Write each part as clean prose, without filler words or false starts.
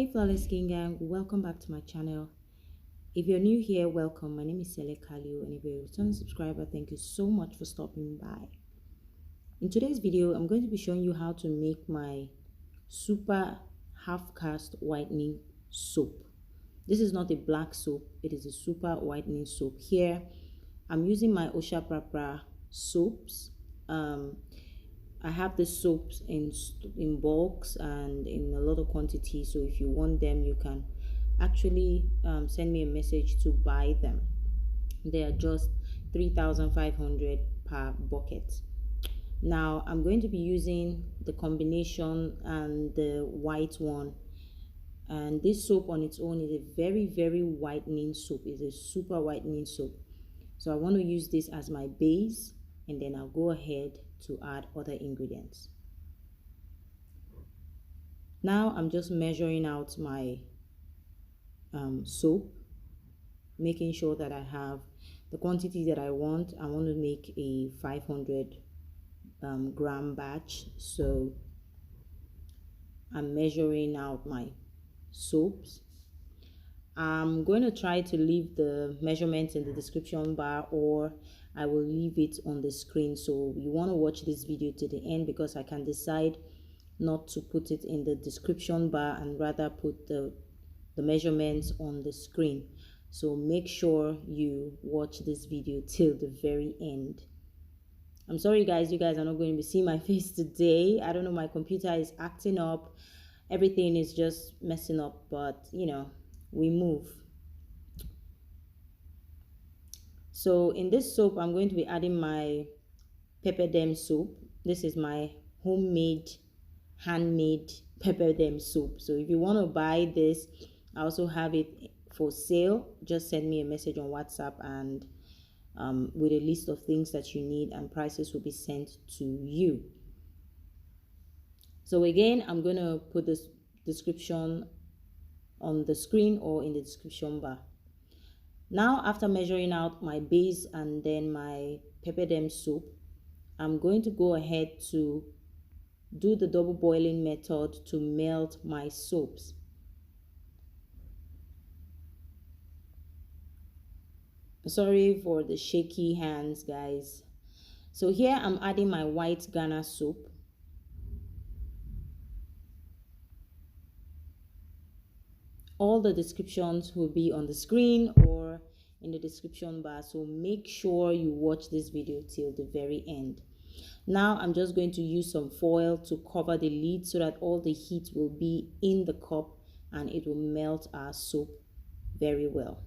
Hey Flawless Skin Gang, welcome back to my channel. If you're new here, welcome. My name is Sele Kalio, and if you're a returning subscriber, thank you so much for stopping by. In today's video, I'm going to be showing you how to make my super half-cast whitening soap. This is not a black soap, it is a super whitening soap. Here, I'm using my Oshaprapra soaps. I have the soaps in bulks and in a lot of quantity, so if you want them, you can actually send me a message to buy them. They are just 3,500 per bucket. Now I'm going to be using the combination and the white one, and this soap on its own is a very whitening soap. It's a super whitening soap, so I want to use this as my base, and then I'll go ahead to add other ingredients. Now I'm just measuring out my soap, making sure that I have the quantity that I want. I want to make a 500 gram batch, so I'm measuring out my soaps. I'm going to try to leave the measurements in the description bar, or I will leave it on the screen. So you want to watch this video to the end, because I can decide not to put it in the description bar and rather put the measurements on the screen. So make sure you watch this video till the very end. I'm sorry guys, you guys are not going to be seeing my face today. I don't know, my computer is acting up. Everything is just messing up, but you know, we move. So in this soap, I'm going to be adding my pepper soap. This is my homemade, handmade pepper soap. So if you want to buy this, I also have it for sale. Just send me a message on WhatsApp, and with a list of things that you need, and prices will be sent to you. So again, I'm going to put this description on the screen or in the description bar. Now, after measuring out my base and then my pepper soap, I'm going to go ahead to do the double boiling method to melt my soaps. Sorry for the shaky hands, guys. So here I'm adding my white Ghana soap. All the descriptions will be on the screen or in the description bar, so make sure you watch this video till the very end. Now I'm just going to use some foil to cover the lid so that all the heat will be in the cup and it will melt our soap very well.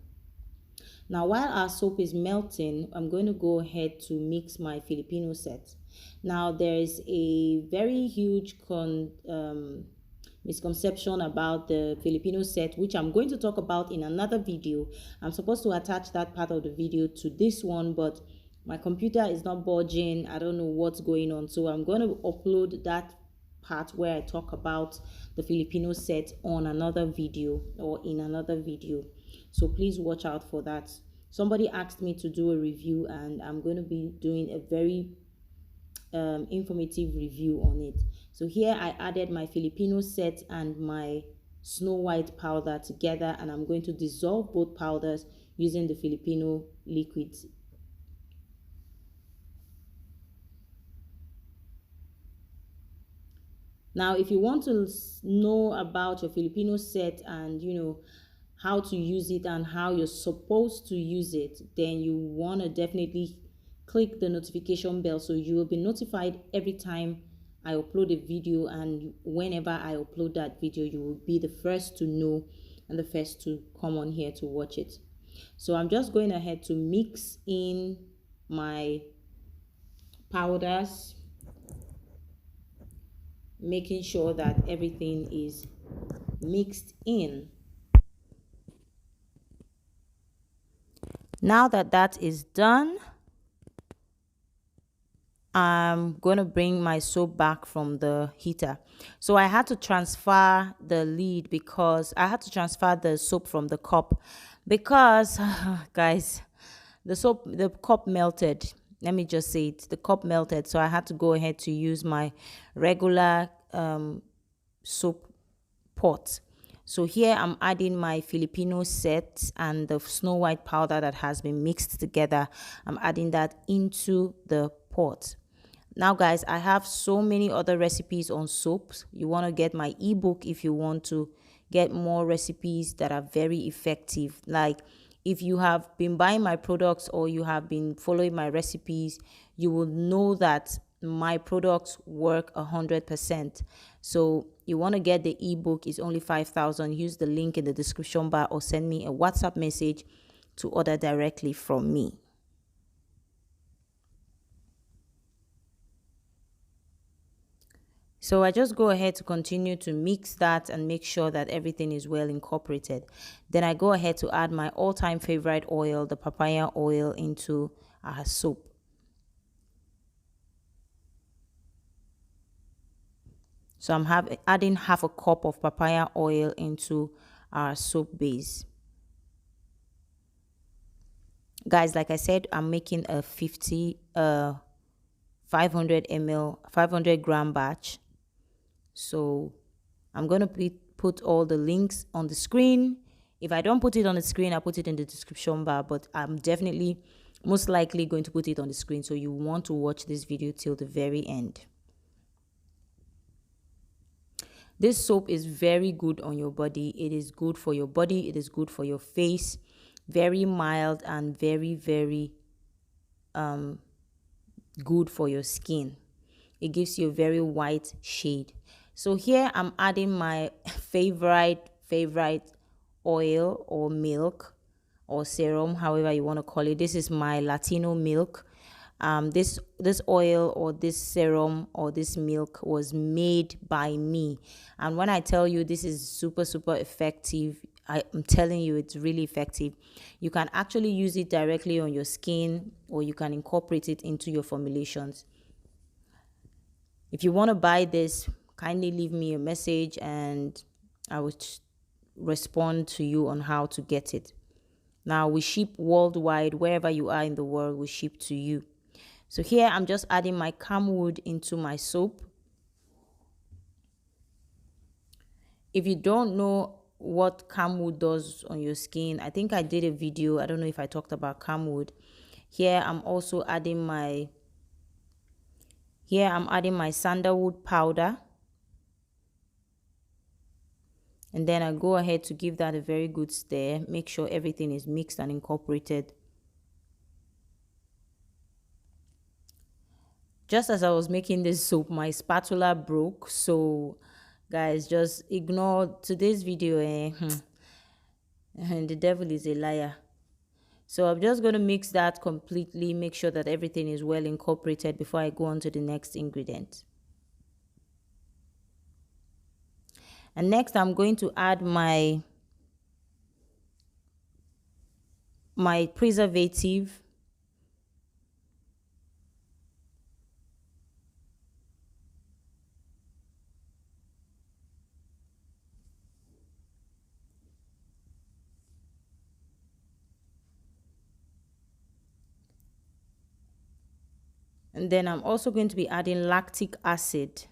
Now while our soap is melting, I'm going to go ahead to mix my Filipino set. Now there is a very huge misconception about the Filipino set, which I'm going to talk about in another video. I'm supposed to attach that part of the video to this one, but my computer is not budging. I don't know what's going on, so I'm going to upload that part where I talk about the Filipino set on another video or in another video, so please watch out for that. Somebody asked me to do a review, and I'm going to be doing a very informative review on it. So here I added my Filipino set and my Snow White powder together, and I'm going to dissolve both powders using the Filipino liquids. Now if you want to know about your Filipino set and you know how to use it and how you're supposed to use it, then you want to definitely click the notification bell, so you will be notified every time I upload a video, and whenever I upload that video, you will be the first to know and the first to come on here to watch it. So I'm just going ahead to mix in my powders, making sure that everything is mixed in. Now that that is done, I'm going to bring my soap back from the heater. So I had to transfer the lid, because I had to transfer the soap from the cup, because guys, the cup melted. Let me just say it, the cup melted, so I had to go ahead to use my regular soap pot. So here I'm adding my Filipino set and the snow white powder that has been mixed together. I'm adding that into the pot. Now guys, I have so many other recipes on soaps. You want to get my ebook if you want to get more recipes that are very effective. Like if you have been buying my products or you have been following my recipes, you will know that my products work 100%. So you want to get the ebook, it's only 5,000. Use the link in the description bar or send me a WhatsApp message to order directly from me. So I just go ahead to continue to mix that and make sure that everything is well incorporated. Then I go ahead to add my all-time favorite oil, the papaya oil, into our soap. So I'm adding half a cup of papaya oil into our soap base. Guys, like I said, I'm making a 500 ml, 500 gram batch. So I'm going to put all the links on the screen. If I don't put it on the screen, I'll put it in the description bar, but I'm definitely most likely going to put it on the screen. So you want to watch this video till the very end. This soap is very good on your body. It is good for your body. It is good for your face. Very mild and very, very good for your skin. It gives you a very white shade. So here I'm adding my favorite oil or milk or serum, however you want to call it. This is my Latino milk. This oil or this serum or this milk was made by me. And when I tell you this is super effective, I'm telling you it's really effective. You can actually use it directly on your skin or you can incorporate it into your formulations. If you want to buy this, kindly leave me a message and I will respond to you on how to get it. Now we ship worldwide. Wherever you are in the world, we ship to you. So here I'm just adding my Camwood into my soap. If you don't know what Camwood does on your skin, I think I did a video. I don't know if I talked about Camwood. Here I'm also adding my sandalwood powder. And then I go ahead to give that a very good stir. Make sure everything is mixed and incorporated. Just as I was making this soap, my spatula broke. So guys, just ignore today's video. And the devil is a liar. So I'm just going to mix that completely. Make sure that everything is well incorporated before I go on to the next ingredient. And next I'm going to add my preservative. And then I'm also going to be adding lactic acid.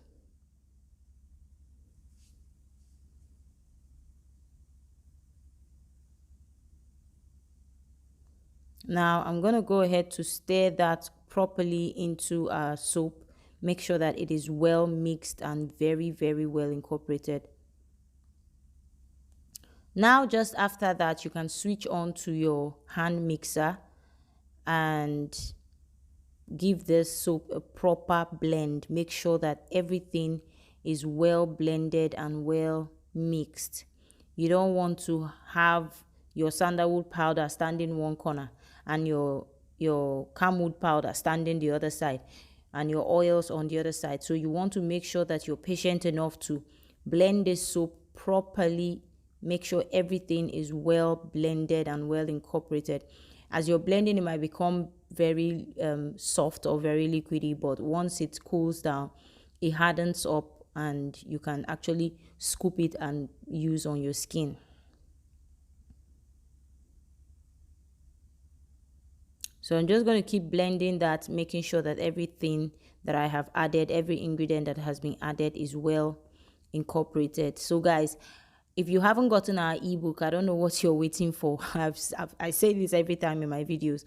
Now I'm going to go ahead to stir that properly into our soap. Make sure that it is well mixed and very, very well incorporated. Now just after that, you can switch on to your hand mixer and give this soap a proper blend. Make sure that everything is well blended and well mixed. You don't want to have your sandalwood powder standing one corner and your camwood powder standing the other side and your oils on the other side. So you want to make sure that you're patient enough to blend this soap properly. Make sure everything is well blended and well incorporated. As you're blending, it might become very soft or very liquidy, but once it cools down, it hardens up and you can actually scoop it and use on your skin. So I'm just going to keep blending that, making sure that everything that I have added, every ingredient that has been added is well incorporated. So guys, If you haven't gotten our ebook, I don't know what you're waiting for. I say this every time in my videos.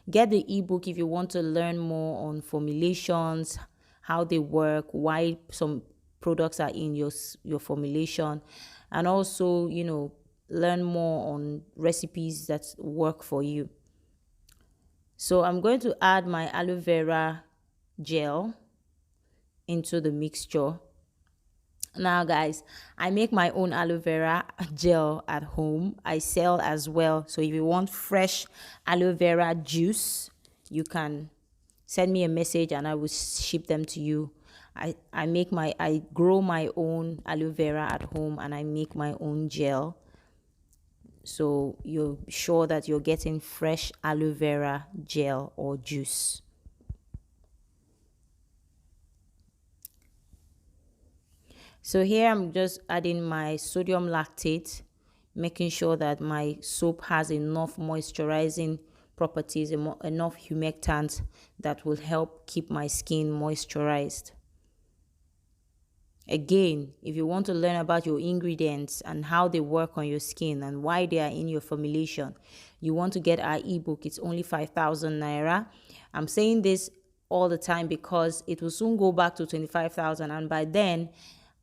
Get the ebook if you want to learn more on formulations, how they work, why some products are in your formulation, and also, learn more on recipes that work for you. So I'm going to add my aloe vera gel into the mixture. Now, guys, I make my own aloe vera gel at home. I sell as well. So if you want fresh aloe vera juice, you can send me a message and I will ship them to you. I grow my own aloe vera at home and I make my own gel. So you're sure that you're getting fresh aloe vera gel or juice. So here I'm just adding my sodium lactate, making sure that my soap has enough moisturizing properties, enough humectants that will help keep my skin moisturized. Again, if you want to learn about your ingredients and how they work on your skin and why they are in your formulation, you want to get our ebook. It's only 5,000 naira. I'm saying this all the time because it will soon go back to 25,000, and by then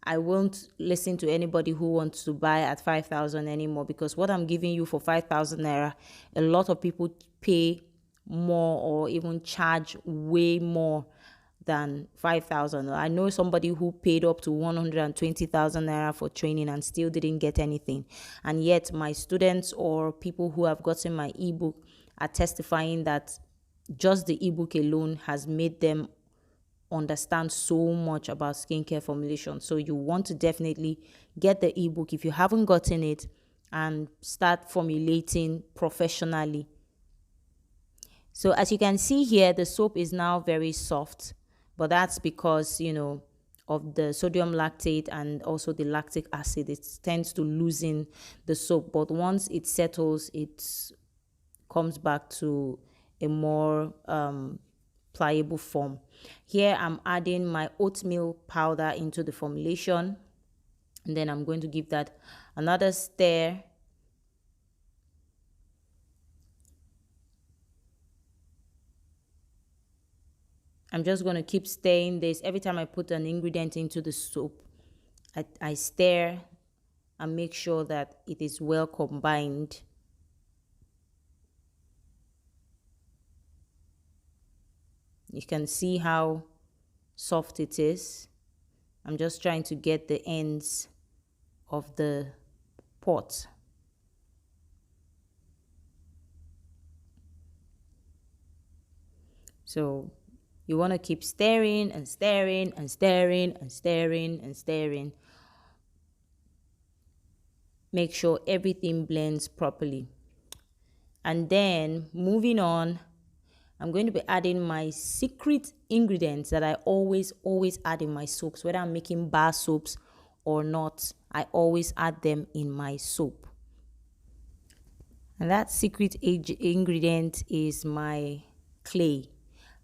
I won't listen to anybody who wants to buy at 5,000 anymore, because what I'm giving you for 5,000 naira, a lot of people pay more or even charge way more than 5,000. I know somebody who paid up to 120,000 naira for training and still didn't get anything. And yet my students or people who have gotten my ebook are testifying that just the ebook alone has made them understand so much about skincare formulation. So you want to definitely get the ebook if you haven't gotten it and start formulating professionally. So as you can see here, the soap is now very soft, but that's because, of the sodium lactate and also the lactic acid. It tends to loosen the soap, but once it settles, it comes back to a more pliable form. Here I'm adding my oatmeal powder into the formulation, and then I'm going to give that another stir. I'm just going to keep stirring this. Every time I put an ingredient into the soap, I stir and make sure that it is well combined. You can see how soft it is. I'm just trying to get the ends of the pot. So you want to keep stirring and stirring and stirring and stirring and stirring. Make sure everything blends properly. And then moving on, I'm going to be adding my secret ingredients that I always add in my soaps. Whether I'm making bar soaps or not, I always add them in my soap. And that secret ingredient is my clay.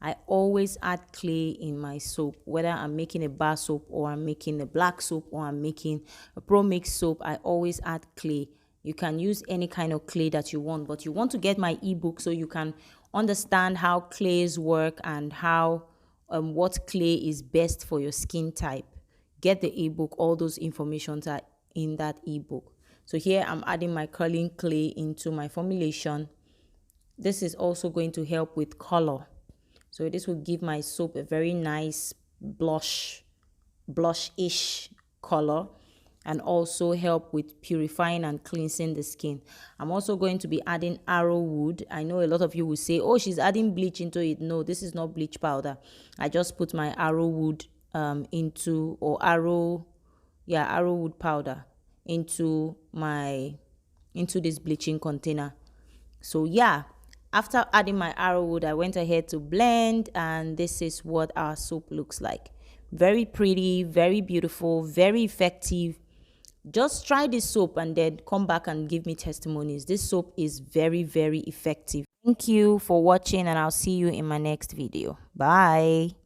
I always add clay in my soap, whether I'm making a bar soap or I'm making a black soap or I'm making a promix soap. I always add clay. You can use any kind of clay that you want, but you want to get my ebook so you can understand how clays work and how what clay is best for your skin type. Get the ebook. All those informations are in that ebook. So here I'm adding my curling clay into my formulation. This is also going to help with color. So this will give my soap a very nice blush-ish color, and also help with purifying and cleansing the skin. I'm also going to be adding arrowwood. I know a lot of you will say, oh, she's adding bleach into it. No, this is not bleach powder. I just put my arrowwood arrowwood powder into this bleaching container. So yeah, after adding my arrowwood, I went ahead to blend, and this is what our soap looks like. Very pretty, very beautiful, very effective. Just try this soap and then come back and give me testimonies. This soap is very, very effective. Thank you for watching, and I'll see you in my next video. Bye.